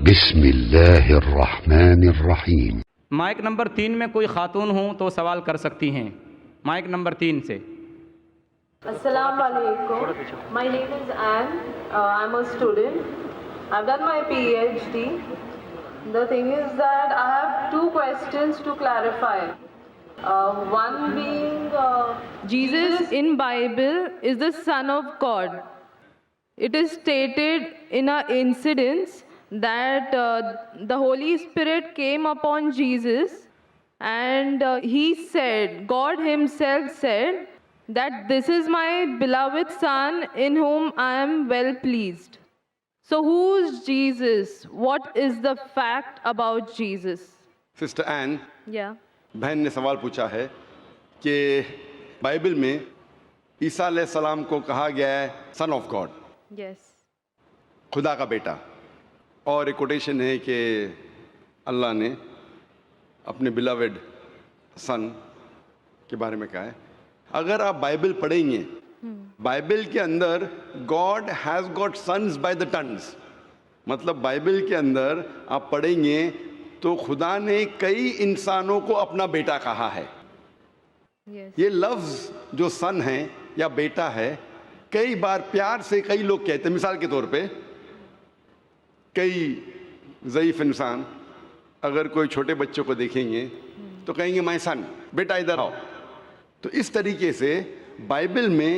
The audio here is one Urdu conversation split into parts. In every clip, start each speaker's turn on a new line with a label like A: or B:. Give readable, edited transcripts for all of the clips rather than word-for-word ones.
A: بسم اللہ الرحمن الرحیم۔
B: مائک نمبر 3 میں کوئی خاتون ہوں تو سوال کر سکتی ہیں، مائک نمبر 3 سے۔
C: Assalamu alaikum. My name is Anne. I'm a student. I've done my PhD. The thing is that I have two questions to clarify. One being, Jesus in Bible is the Son of God. It is stated in an incident that the Holy Spirit came upon Jesus and he said, God himself said, that this is my beloved Son in whom I am well pleased. So who's Jesus? What is the fact about Jesus?
D: Sister Ann,
C: Yeah.
D: بہن نے سوال پوچھا ہے کہ بائبل میں عیسیٰ علیہ السلام کو کہا گیا ہے سن آف گاڈ،
C: Yes.
D: خدا کا بیٹا، اور ایک کوٹیشن ہے کہ اللہ نے اپنے بلاوڈ سن کے بارے میں کہا ہے۔ اگر آپ بائبل پڑھیں گے، بائبل کے اندر God has got sons by the tons, مطلب بائبل کے اندر آپ پڑھیں گے تو خدا نے کئی انسانوں کو اپنا بیٹا کہا ہے۔
C: Yes.
D: یہ لفظ جو سن ہے یا بیٹا ہے کئی بار پیار سے کئی لوگ کہتے ہیں۔ مثال کے طور پہ کئی ضعیف انسان اگر کوئی چھوٹے بچوں کو دیکھیں گے تو کہیں گے مائی سن، بیٹا ادھر آؤ۔ تو اس طریقے سے بائبل میں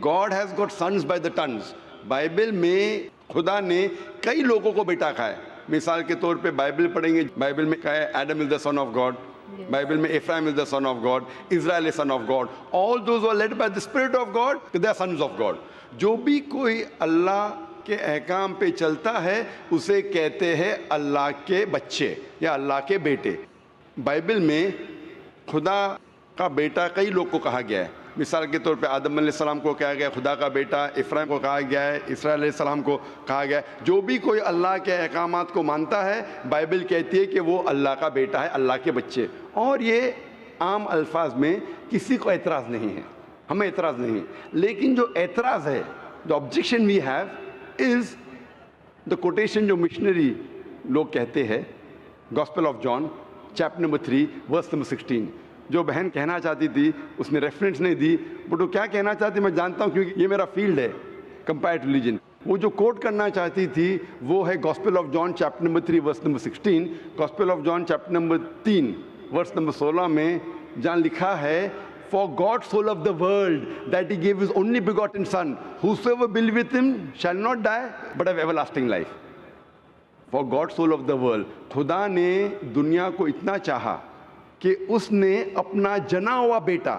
D: God has got sons by the tons, Bible میں خدا نے کئی لوگوں کو بیٹا کہا ہے۔ مثال کے طور پہ بائبل پڑھیں گے، بائبل میں کہا ہے Adam is the son of God, Bible میں Ephraim is the son of God, Israel is son of God, all those are led by the spirit of God, they are sons of God. جو بھی کوئی اللہ کے احکام پہ چلتا ہے اسے کہتے ہیں اللہ کے بچے یا اللہ کے بیٹے۔ بائبل میں خدا کا بیٹا کئی لوگ کو کہا گیا ہے۔ مثال کے طور پہ آدم علیہ السلام کو کہا گیا خدا کا بیٹا، افرایم کو کہا گیا ہے، اسرائیل علیہ السلام کو کہا گیا ہے۔ جو بھی کوئی اللہ کے احکامات کو مانتا ہے بائبل کہتی ہے کہ وہ اللہ کا بیٹا ہے، اللہ کے بچے۔ اور یہ عام الفاظ میں کسی کو اعتراض نہیں ہے، ہمیں اعتراض نہیں ہے۔ لیکن جو اعتراض ہے، جو objection we have is the quotation جو مشنری لوگ کہتے ہیں، Gospel of John chapter number 3 verse number 16۔ جو بہن کہنا چاہتی تھی اس نے ریفرنس نہیں دی، بٹ وہ کیا کہنا چاہتی میں جانتا ہوں کیونکہ یہ میرا فیلڈ ہے، کمپیئرڈ ریلیجن۔ وہ جو کوٹ کرنا چاہتی تھی وہ ہے gospel of John chapter number 3 verse number 16۔ Gospel of John chapter number 3 verse number 16 میں جہاں لکھا ہے For God so loved the world that he gave his only begotten son, whosoever believeth with him shall not die but have everlasting life. For God so loved the world. خدا نے دنیا کو اتنا چاہا کہ اس نے اپنا جنا ہوا بیٹا،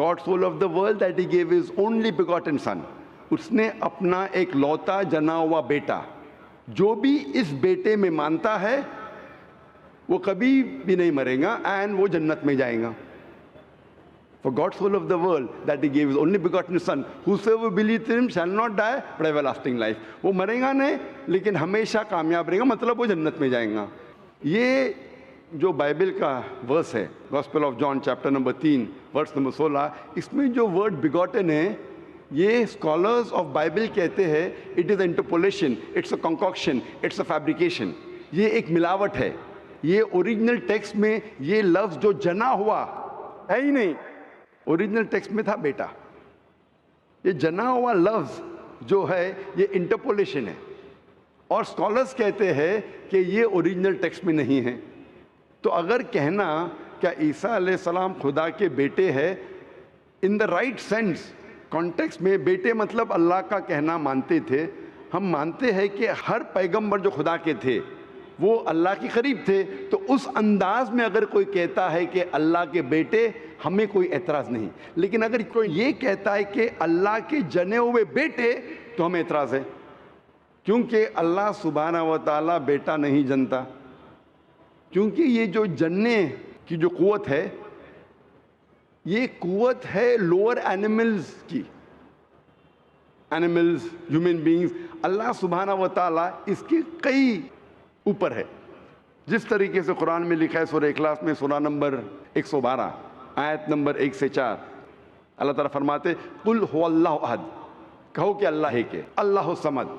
D: God so loved the world that he gave his only begotten son. اس نے اپنا ایک لوتا جنا ہوا بیٹا، جو بھی اس بیٹے میں مانتا ہے وہ کبھی بھی نہیں مرے گا and وہ جنت میں جائے گا۔ For God so loved the world that he gave his only begotten son, whosoever believeth in him shall not die but have everlasting life. وہ مرے گا نہیں لیکن ہمیشہ کامیاب رہے گا، مطلب وہ جنت میں جائیں گا۔ یہ جو بائبل کا ورس ہے gospel of John chapter number 3 verse number 16، اس میں جو ورڈ بیگوٹن ہے یہ اسکالرز آف بائبل کہتے ہیں it is interpolation, it's a concoction, it's a fabrication. یہ ایک ملاوٹ ہے۔ یہ اوریجنل ٹیکسٹ میں یہ لفظ جو جنا ہوا ہے ہی نہیں، اوریجنل ٹیکسٹ میں تھا بیٹا۔ یہ جنا ہوا لفظ جو ہے یہ انٹرپولیشن ہے، اور اسکالرز کہتے ہیں کہ یہ اوریجنل ٹیکسٹ میں نہیں ہے۔ تو اگر کہنا کیا عیسیٰ علیہ السلام خدا کے بیٹے ہے ان دا رائٹ سینس کانٹیکسٹ میں، بیٹے مطلب اللہ کا کہنا مانتے تھے۔ ہم مانتے ہیں کہ ہر پیغمبر جو خدا کے تھے وہ اللہ کے قریب تھے، تو اس انداز میں اگر کوئی کہتا ہے کہ اللہ کے بیٹے، ہمیں کوئی اعتراض نہیں۔ لیکن اگر کوئی یہ کہتا ہے کہ اللہ کے جنے ہوئے بیٹے، تو ہمیں اعتراض ہے، کیونکہ اللہ سبحانہ و تعالیٰ بیٹا نہیں جنتا۔ کیونکہ یہ جو جننے کی جو قوت ہے یہ قوت ہے لوور اینیملز کی، اینیملز، ہیومن بینگز۔ اللہ سبحانہ و تعالیٰ اس کے کئی اوپر ہے، جس طریقے سے قرآن میں لکھا ہے سورہ اخلاص میں سورہ نمبر 112 آیت نمبر 1 سے 4، اللہ تعالیٰ فرماتے قل هو اللہ احد، کہو کہ اللہ ہے کہ اللہ الصمد،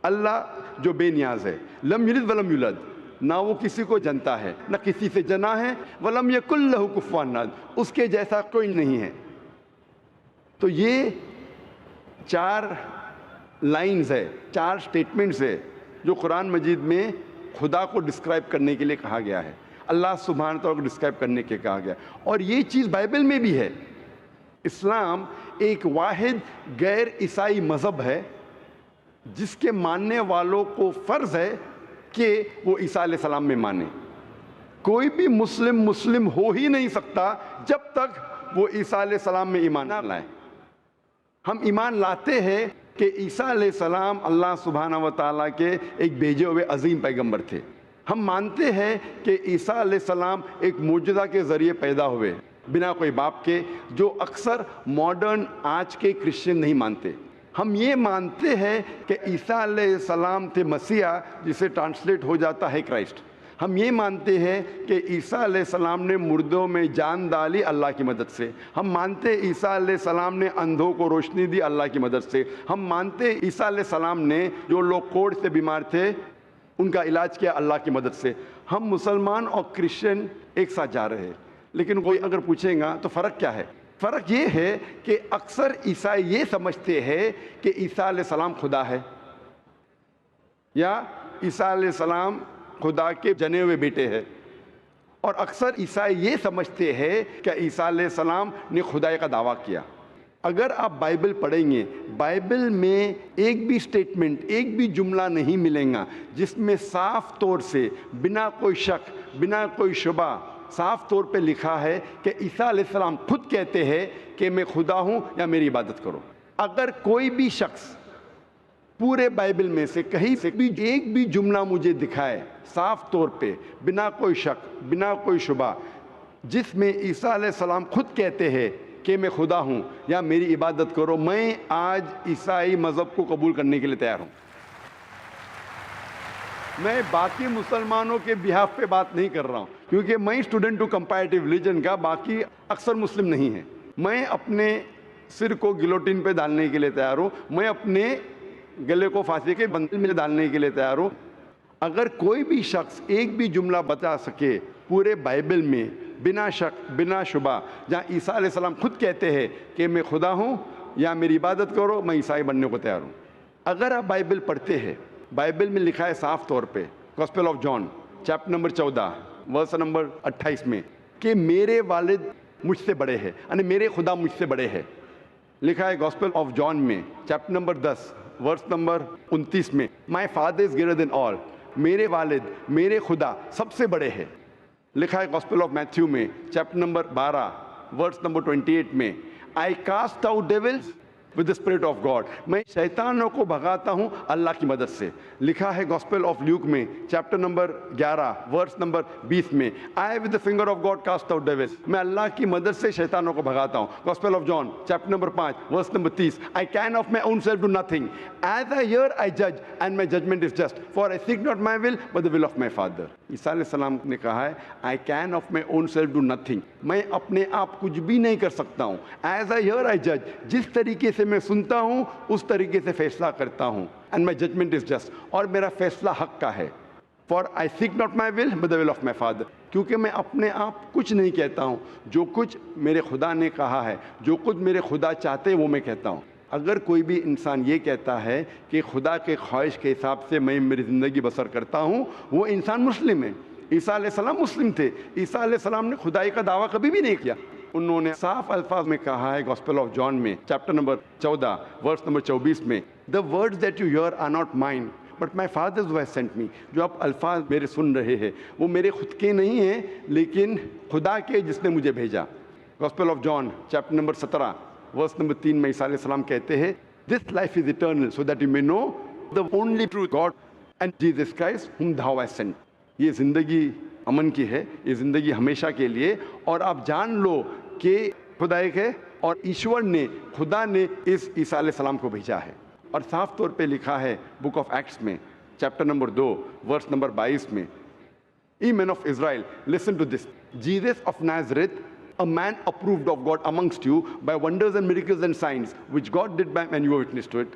D: اللہ جو بے نیاز ہے. لم یلد ولم یولد, نہ وہ کسی کو جنتا ہے نہ کسی سے جنا ہے. ولم یکن لہ کفوا احد, اس کے جیسا کوئی نہیں ہے. تو یہ 4 لائنز ہے, 4 سٹیٹمنٹس ہے جو قرآن مجید میں خدا کو ڈسکرائب کرنے کے لیے کہا گیا ہے, اللہ سبحانہ تعالیٰ کو ڈسکرائب کرنے کے کہا گیا. اور یہ چیز بائبل میں بھی ہے. اسلام ایک واحد غیر عیسائی مذہب ہے جس کے ماننے والوں کو فرض ہے کہ وہ عیسیٰ علیہ السلام میں مانے. کوئی بھی مسلم ہو ہی نہیں سکتا جب تک وہ عیسیٰ علیہ السلام میں ایمان نہ لائے. ہم ایمان لاتے ہیں کہ عیسیٰ علیہ السلام اللہ سبحانہ و تعالیٰ کے ایک بھیجے ہوئے عظیم پیغمبر تھے. ہم مانتے ہیں کہ عیسیٰ علیہ السلام ایک معجزہ کے ذریعے پیدا ہوئے بنا کوئی باپ کے, جو اکثر ماڈرن آج کے کرسچن نہیں مانتے. ہم یہ مانتے ہیں کہ عیسیٰ علیہ السلام تھے مسیح, جسے ٹرانسلیٹ ہو جاتا ہے کرائسٹ. ہم یہ مانتے ہیں کہ عیسیٰ علیہ السلام نے مردوں میں جان ڈالی اللہ کی مدد سے. ہم مانتے عیسیٰ علیہ السلام نے اندھوں کو روشنی دی اللہ کی مدد سے. ہم مانتے عیسیٰ علیہ السلام نے جو لوگ کوڑ سے بیمار تھے ان کا علاج کیا اللہ کی مدد سے. ہم مسلمان اور کرسچن ایک ساتھ جا رہے ہیں. لیکن کوئی اگر پوچھیں گا تو فرق کیا ہے؟ فرق یہ ہے کہ اکثر عیسائی یہ سمجھتے ہیں کہ عیسیٰ علیہ السلام خدا ہے, یا عیسیٰ علیہ السلام خدا کے جنے ہوئے بیٹے ہیں. اور اکثر عیسائی یہ سمجھتے ہیں کہ عیسیٰ علیہ السلام نے خدائی کا دعویٰ کیا. اگر آپ بائبل پڑھیں گے, بائبل میں ایک بھی سٹیٹمنٹ, ایک بھی جملہ نہیں ملے گا جس میں صاف طور سے بنا کوئی شک بنا کوئی شبہ صاف طور پہ لکھا ہے کہ عیسیٰ علیہ السلام خود کہتے ہیں کہ میں خدا ہوں یا میری عبادت کرو. اگر کوئی بھی شخص پورے بائبل میں سے کہیں سے بھی ایک بھی جملہ مجھے دکھائے صاف طور پہ بنا کوئی شک بنا کوئی شبہ جس میں عیسیٰ علیہ السلام خود کہتے ہیں کہ میں خدا ہوں یا میری عبادت کرو, میں آج عیسائی مذہب کو قبول کرنے کے لیے تیار ہوں. میں باقی مسلمانوں کے بہاف پہ بات نہیں کر رہا ہوں, کیونکہ میں اسٹوڈنٹ ہوں کمپیریٹیو ریلیجن کا, باقی اکثر مسلم نہیں ہیں. میں اپنے سر کو گلوٹین پہ ڈالنے کے لیے تیار ہوں, میں اپنے گلے کو پھانسی کے بندل میں ڈالنے کے لیے تیار ہوں. اگر کوئی بھی شخص ایک بھی جملہ بتا سکے پورے بائبل میں بنا شک بنا شبہ جہاں عیسیٰ علیہ السلام خود کہتے ہیں کہ میں خدا ہوں یا میری عبادت کرو, میں عیسائی بننے کو تیار ہوں. اگر آپ بائبل پڑھتے ہیں, بائبل میں لکھا ہے صاف طور پہ Gospel of John chapter number 14 verse number 28 میں کہ میرے والد مجھ سے بڑے ہیں, یعنی میرے خدا مجھ سے بڑے ہیں. لکھا ہے گاسپل آف جان میں چیپٹر نمبر 10 ورس نمبر 29 میں my father is greater than آل, میرے والد میرے خدا سب سے بڑے ہیں. لکھا ہے گاسپل آف میتھیو میں چیپٹر نمبر 12 ورس نمبر 28 میں I cast out devils with the spirit of God, میں شیطانوں کو بھگاتا ہوں اللہ کی مدد سے. لکھا ہے گاسپل آف لیوک میں چیپٹر نمبر 11 ورس نمبر 20 میں I with the finger of God cast out devils, میں اللہ کی مدد سے شیطانوں کو بھگاتا ہوں. Gospel of John chapter number 5 verse number 30 I can of my own self do nothing, as I hear I جج and my judgment is just, for I seek not my will but the will of my father. عیسیٰ علیہ السلام نے کہا ہے I can of my own self do nothing, میں اپنے آپ کچھ بھی نہیں کر سکتا ہوں. ایز آئی ہیئر آئی جج, جس طریقے سے میں سنتا ہوں اس طریقے سے فیصلہ کرتا ہوں. And my judgment is just, اور میرا فیصلہ حق کا ہے. For I seek not my will but the will of my father, کیونکہ میں اپنے آپ کچھ نہیں کہتا ہوں, جو کچھ میرے خدا نے کہا ہے, جو کچھ میرے خدا چاہتے ہیں وہ میں کہتا ہوں. اگر کوئی بھی انسان یہ کہتا ہے کہ خدا کے خواہش کے حساب سے میں میری زندگی بسر کرتا ہوں, وہ انسان مسلم ہے. عیسیٰ علیہ السلام مسلم تھے. عیسیٰ علیہ السلام نے خدائی کا دعویٰ کبھی بھی نہیں کیا. انہوں نے صاف الفاظ میں کہا ہے گاسپل آف جان میں چیپٹر نمبر 14 ورس نمبر 24 میں the words that you hear are not mine but my father's who has sent me, جو آپ الفاظ میرے سن رہے ہیں وہ میرے خود کے نہیں ہیں لیکن خدا کے جس نے مجھے بھیجا. Gospel of John chapter number 17 verse number 3 میں عیسیٰ علیہ السلام کہتے ہیں this life is eternal so that you may know the only truth God and Jesus Christ whom thou hast sent. یہ زندگی امن کی ہے, یہ زندگی ہمیشہ کے لیے, اور آپ جان لو کہ خدا ایک ہے اور ایشور نے خدا نے اس عیسیٰ علیہ السلام کو بھیجا ہے. اور صاف طور پہ لکھا ہے بک آف ایکٹس میں چیپٹر نمبر 2 ورس نمبر 22 میں Ye men of Israel, listen to this. Jesus of Nazareth, a man approved of God amongst you by wonders and miracles and signs, which God did by when you were witness to it.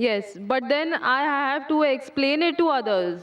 C: Yes, but then I have to explain it to others.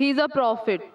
C: He is a prophet.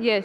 C: Yes.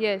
C: Yes.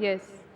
C: Yes.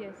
C: Yes.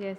C: Yes.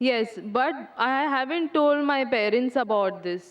C: Yes, but I haven't told my parents about this.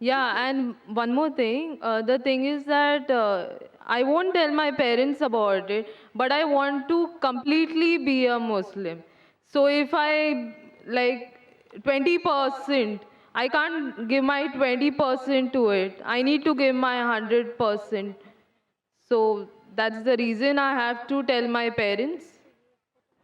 C: Yeah, and one more thing, the thing is that I won't tell my parents about it, but I want to completely be a Muslim. So if I like 20%, I can't give my 20% to it. I need to give my 100%. So that's the reason I have to tell my parents.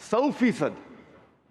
D: 100%,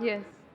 C: Yes.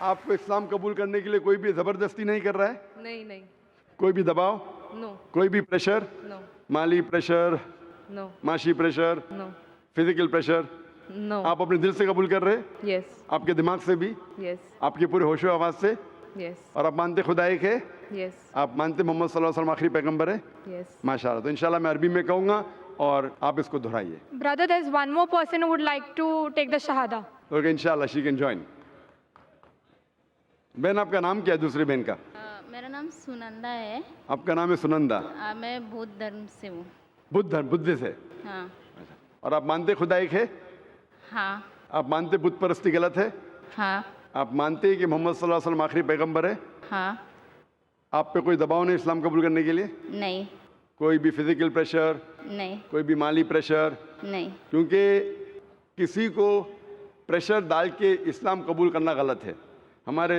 D: آپ کو اسلام قبول کرنے کے لیے کوئی بھی زبردستی نہیں کر رہا ہے؟
C: نہیں نہیں.
D: کوئی بھی دباؤ؟
C: No.
D: کوئی بھی پریشر؟
C: No.
D: مالی پریشر،
C: No.
D: معاشی pressure,
C: No.
D: Physical pressure?
C: No.
D: آپ اپنے دل سے قبول کر رہے؟
C: Yes.
D: آپ کے دماغ سے بھی؟
C: Yes.
D: آپ کے پورے ہوش و آواز سے؟
C: Yes.
D: اور آپ مانتے خدا ایک ہے؟
C: Yes.
D: آپ مانتے محمد صلی اللہ علیہ وسلم آخری پیغمبر ہے؟
C: Yes.
D: ماشاء اللہ. تو انشاءاللہ میں عربی میں کہوں گا اور آپ اس کو دہرائیے.
E: Brother, there's one more person who would like to take the Shahada.
D: Okay انشاءاللہ شی کین جوائن. بہن آپ کا نام کیا ہے دوسری بہن کا؟
F: میرا نام سنندا ہے.
D: آپ کا نام ہے سنندا.
F: میں بودھ دھرم سے ہوں.
D: بدھ سے.
F: ہاں.
D: اور آپ مانتے خدا ایک ہے؟
F: ہاں.
D: آپ مانتے بت پرستی غلط ہے؟
F: ہاں.
D: آپ مانتے ہیں کہ محمد صلی اللہ علیہ وسلم آخری پیغمبر ہے؟
F: ہاں.
D: آپ پہ کوئی دباؤ نہیں اسلام قبول کرنے کے لیے؟
F: نہیں.
D: کوئی بھی فزیکل پریشر،
F: نہیں.
D: کوئی بھی مالی پریشر؟
F: نہیں.
D: کیونکہ کسی کو پریشر ڈال کے اسلام قبول کرنا غلط ہے. ہمارے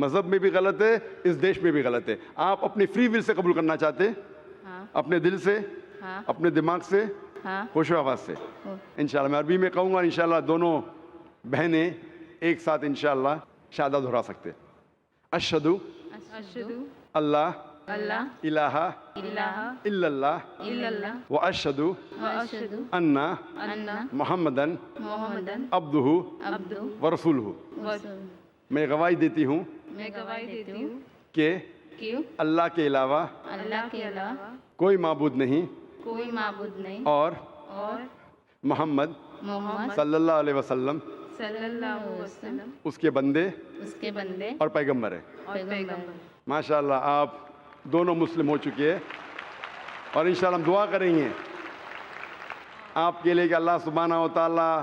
D: مذہب میں بھی غلط ہے، اس دیش میں بھی غلط ہے. آپ اپنی فری ول سے قبول کرنا چاہتے ہیں؟
F: ہاں.
D: اپنے دل سے،
F: ہاں.
D: اپنے دماغ سے،
F: ہاں.
D: ہوش و آواز سے. انشاءاللہ میں عربی میں کہوں گا، انشاءاللہ دونوں بہنیں ایک ساتھ انشاءاللہ شہادہ دہرا سکتے. اشہدو
F: اشہدو
D: اللہ
F: اللہ
D: الہ
F: الہ
D: الا اللہ
F: الا اللہ
D: واشہدو
F: واشہدو
D: ان
F: ان
D: محمدن
F: محمدن
D: عبدہ
F: عبدہ
D: ورسولہ.
F: ورسولہ.
D: میں گواہی دیتی ہوں
F: میں گواہی دیتی ہوں
D: کہ
F: کہ
D: اللہ کے علاوہ
F: اللہ کے علاوہ
D: کوئی معبود نہیں
F: کوئی معبود نہیں
D: اور
F: اور
D: محمد
F: محمد
D: صلی اللہ علیہ وسلم
F: صلی اللہ علیہ وسلم
D: اس کے بندے
F: اس کے بندے
D: اور پیغمبر ہے.
F: اور پیغمبر.
D: ماشاءاللہ آپ دونوں مسلم ہو چکے ہیں اور انشاءاللہ ہم دعا کریں گے آپ کے لیے کہ اللہ سبحانہ و تعالیٰ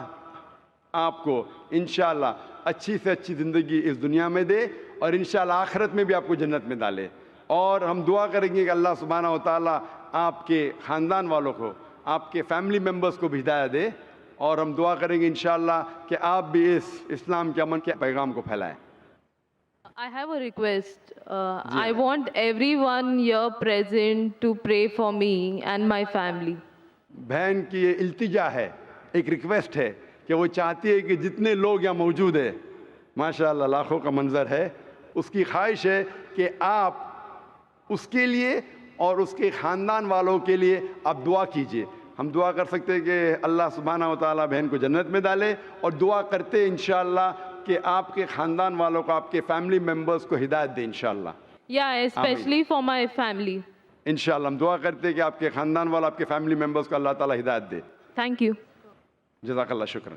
D: آپ کو انشاءاللہ اچھی سے اچھی زندگی اس دنیا میں دے اور انشاءاللہ آخرت میں بھی آپ کو جنت میں ڈالے. اور ہم دعا کریں گے کہ اللہ سبحانہ و تعالیٰ آپ کے خاندان والوں کو، آپ کے فیملی ممبرز کو بھی ہدایت دے. اور ہم دعا کریں گے انشاءاللہ کہ آپ بھی اس اسلام کے امن کے پیغام کو پھیلائیں.
C: I have a request. I want everyone here present to pray for me and my family.
D: بہن کی یہ التجا ہے، ایک ریکویسٹ ہے کہ وہ چاہتی ہے کہ جتنے لوگ یہاں موجود ہیں، ماشاءاللہ لاکھوں کا منظر ہے، اس کی خواہش ہے کہ آپ اس کے لیے اور اس کے خاندان والوں کے لیے آپ دعا کیجئے. ہم دعا کر سکتے ہیں کہ اللہ سبحانہ و تعالیٰ بہن کو جنت میں ڈالے، اور دعا کرتے ہیں انشاءاللہ کہ آپ کے خاندان والوں کو، آپ کے فیملی ممبرز کو ہدایت دے انشاءاللہ.
C: Yeah, especially for my family.
D: انشاءاللہ ہم دعا کرتے ہیں کہ آپ کے خاندان والوں، آپ کے فیملی ممبرز کو اللہ تعالیٰ ہدایت دے.
C: Thank you.
D: جزاک اللہ، شکرا.